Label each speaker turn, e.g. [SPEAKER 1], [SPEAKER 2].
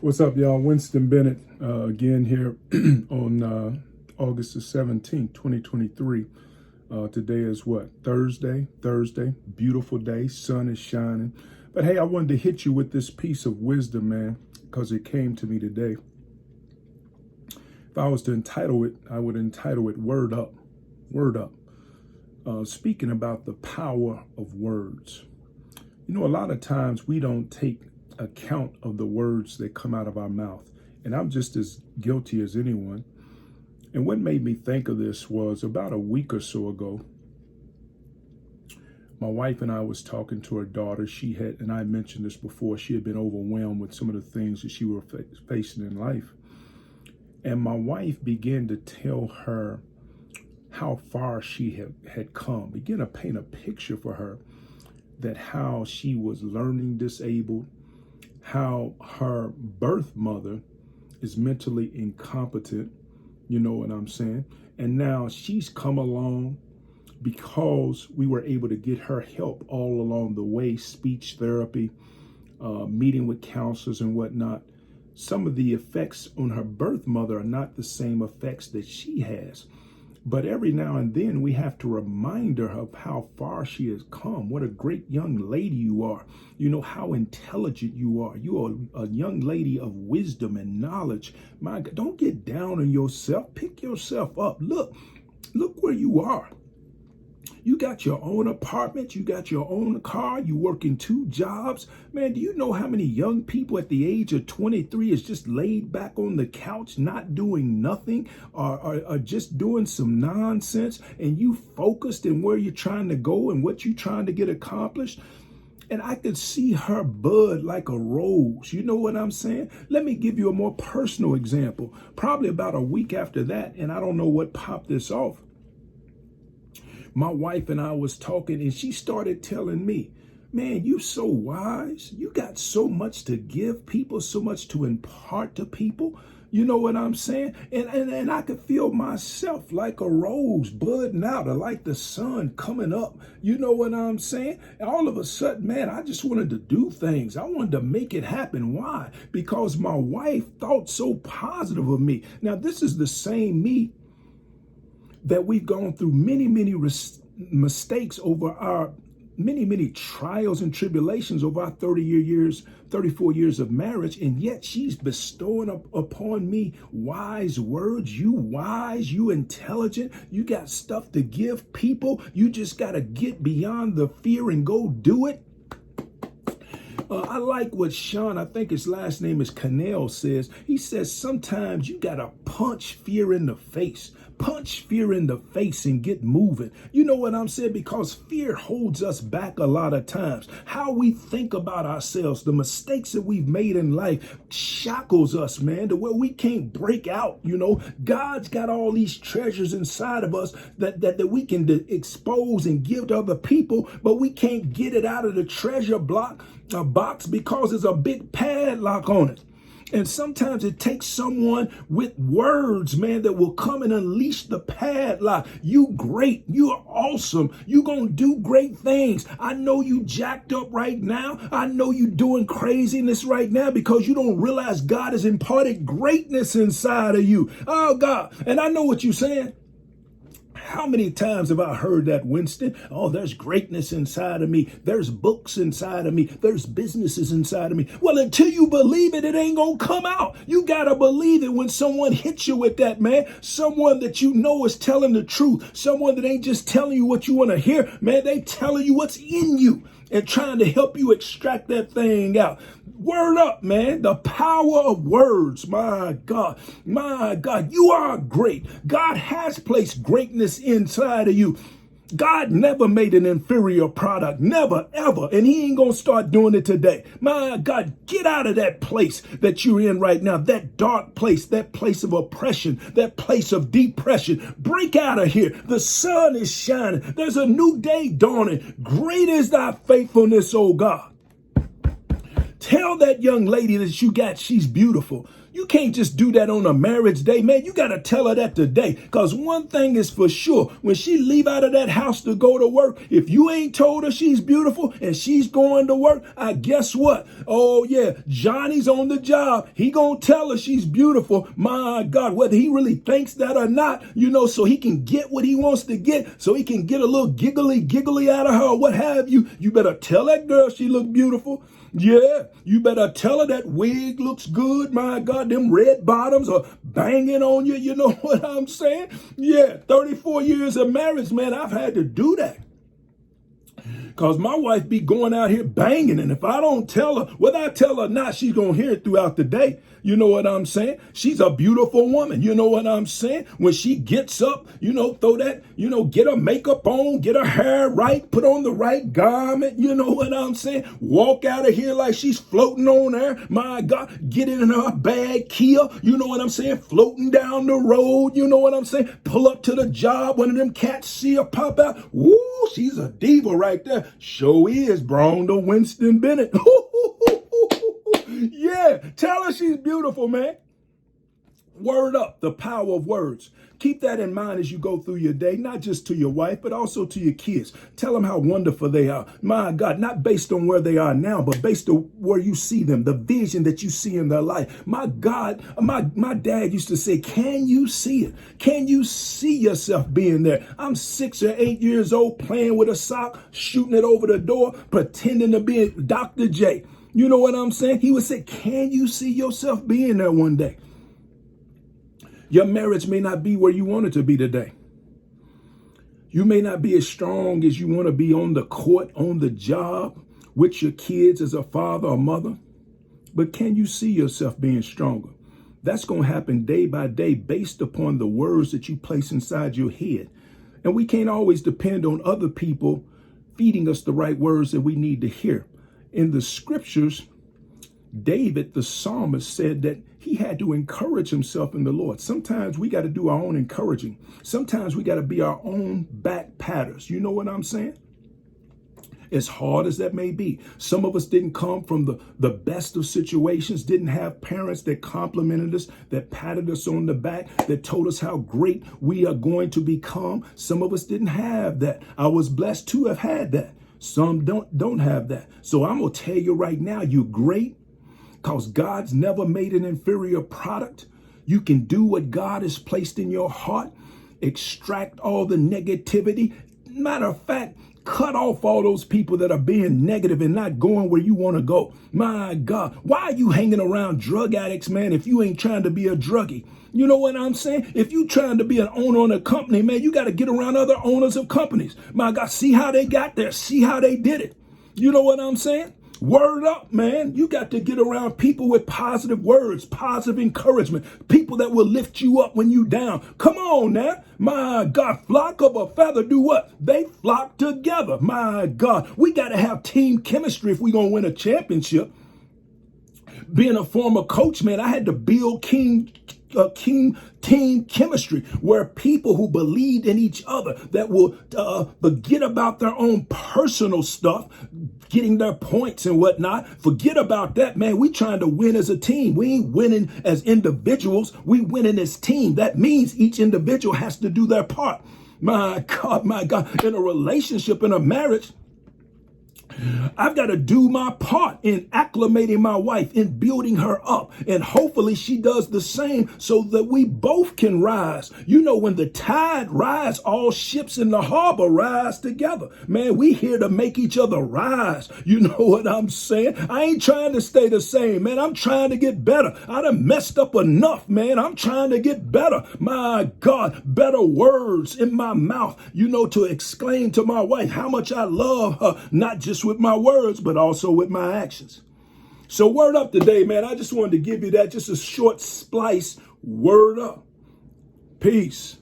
[SPEAKER 1] What's up, y'all? Winston Bennett again here on August the 17th, 2023. Today is what? Thursday. Beautiful day. Sun is shining. But hey, I wanted to hit you with this piece of wisdom, man, because it came to me today. If I was to entitle it, I would entitle it Word Up. Word Up. Speaking about the power of words. You know, a lot of times we don't take account of the words that come out of our mouth. And I'm just as guilty as anyone. And what made me think of this was about a week or so ago, my wife and I was talking to her daughter. She had, and I mentioned this before, she had been overwhelmed with some of the things that she was facing in life. And my wife began to tell her how far she had come, began to paint a picture for her that how she was learning disabled, how her birth mother is mentally incompetent, you know what I'm saying? And now she's come along because we were able to get her help all along the way, speech therapy, meeting with counselors and whatnot. Some of the effects on her birth mother are not the same effects that she has. But every now and then we have to remind her of how far she has come. What a great young lady you are. You know how intelligent you are. You are a young lady of wisdom and knowledge. My God, don't get down on yourself. Pick yourself up. Look where you are. You got your own apartment. You got your own car. You working 2 jobs. Man, do you know how many young people at the age of 23 is just laid back on the couch, not doing nothing or just doing some nonsense, and you focused in where you're trying to go and what you're trying to get accomplished? And I could see her bud like a rose. You know what I'm saying? Let me give you a more personal example. Probably about a week after that, and I don't know what popped this off. My wife and I was talking, and she started telling me, man, you so wise. You got so much to give people, so much to impart to people. You know what I'm saying? And I could feel myself like a rose budding out, or like the sun coming up. You know what I'm saying? And all of a sudden, man, I just wanted to do things. I wanted to make it happen. Why? Because my wife thought so positive of me. Now, this is the same me that we've gone through many mistakes over our many trials and tribulations over our 34 years of marriage, and yet she's bestowing upon me wise words. You wise, you intelligent, you got stuff to give people. You just got to get beyond the fear and go do it. I like what Sean, I think his last name is Cannell, says. He says sometimes you got to punch fear in the face. Punch fear in the face and get moving. You know what I'm saying? Because fear holds us back a lot of times. How we think about ourselves, the mistakes that we've made in life shackles us, man, to where we can't break out. You know, God's got all these treasures inside of us that we can expose and give to other people, but we can't get it out of the treasure box because there's a big padlock on it. And sometimes it takes someone with words, man, that will come and unleash the padlock. You great. You are awesome. You gonna do great things. I know you jacked up right now. I know you doing craziness right now because you don't realize God has imparted greatness inside of you. Oh, God. And I know what you're saying. How many times have I heard that, Winston? Oh, there's greatness inside of me. There's books inside of me. There's businesses inside of me. Well, until you believe it, it ain't going to come out. You got to believe it when someone hits you with that, man. Someone that you know is telling the truth. Someone that ain't just telling you what you want to hear. Man, they telling you what's in you and trying to help you extract that thing out. Word up, man. The power of words. My God. My God. You are great. God has placed greatness inside of you. God never made an inferior product. Never, ever. And he ain't going to start doing it today. My God, get out of that place that you're in right now. That dark place, that place of oppression, that place of depression. Break out of here. The sun is shining. There's a new day dawning. Great is thy faithfulness, O God. Tell that young lady that she's beautiful. You can't just do that on a marriage day, man. You got to tell her that today. Because one thing is for sure, when she leave out of that house to go to work, if you ain't told her she's beautiful and she's going to work, I guess what? Oh, yeah, Johnny's on the job. He going to tell her she's beautiful. My God, whether he really thinks that or not, so he can get what he wants to get, so he can get a little giggly out of her or what have you. You better tell that girl she look beautiful. Yeah, you better tell her that wig looks good. My God, them red bottoms are banging on you. You know what I'm saying? Yeah, 34 years of marriage, man, I've had to do that. Because my wife be going out here banging, and if I don't tell her, whether I tell her or not, she's going to hear it throughout the day. You know what I'm saying? She's a beautiful woman. You know what I'm saying? When she gets up, throw that, get her makeup on, get her hair right, put on the right garment. You know what I'm saying? Walk out of here like she's floating on air. My God, get in her bag, Kia. You know what I'm saying? Floating down the road. You know what I'm saying? Pull up to the job. One of them cats see her pop out. Woo, she's a diva right there. Show is Bronda Winston Bennett. Yeah, tell her she's beautiful, man. Word up, the power of words. Keep that in mind as you go through your day, not just to your wife, but also to your kids. Tell them how wonderful they are. My God, not based on where they are now, but based on where you see them, the vision that you see in their life. My God, my dad used to say, can you see it? Can you see yourself being there? I'm 6 or 8 years old, playing with a sock, shooting it over the door, pretending to be Dr. J. You know what I'm saying? He would say, can you see yourself being there one day? Your marriage may not be where you want it to be today. You may not be as strong as you want to be on the court, on the job, with your kids as a father or mother. But can you see yourself being stronger? That's going to happen day by day based upon the words that you place inside your head. And we can't always depend on other people feeding us the right words that we need to hear. In the scriptures, David, the psalmist, said that he had to encourage himself in the Lord. Sometimes we got to do our own encouraging. Sometimes we got to be our own back patters. You know what I'm saying? As hard as that may be. Some of us didn't come from the best of situations, didn't have parents that complimented us, that patted us on the back, that told us how great we are going to become. Some of us didn't have that. I was blessed to have had that. Some don't have that. So I'm going to tell you right now, you're great because God's never made an inferior product. You can do what God has placed in your heart. Extract all the negativity. Matter of fact, cut off all those people that are being negative and not going where you want to go. My God, why are you hanging around drug addicts, man, if you ain't trying to be a druggie? You know what I'm saying? If you trying to be an owner on a company, man, you got to get around other owners of companies. My God, see how they got there. See how they did it. You know what I'm saying? Word up, man. You got to get around people with positive words, positive encouragement, people that will lift you up when you down. Come on now. My God, flock of a feather do what? They flock together. My God, we got to have team chemistry if we're going to win a championship. Being a former coach, man, I had to build team chemistry where people who believed in each other, that will forget about their own personal stuff, getting their points and whatnot. Forget about that, man. We trying to win as a team. We ain't winning as individuals. We winning as team. That means each individual has to do their part. My God, in a relationship, in a marriage, I've got to do my part in acclimating my wife, in building her up. And hopefully she does the same so that we both can rise. You know, when the tide rise, all ships in the harbor rise together. Man, we here to make each other rise. You know what I'm saying? I ain't trying to stay the same, man. I'm trying to get better. I done messed up enough, man. I'm trying to get better. My God, better words in my mouth, to exclaim to my wife how much I love her, not just with my words, but also with my actions. So word up today, man. I just wanted to give you that, just a short splice. Word up. Peace.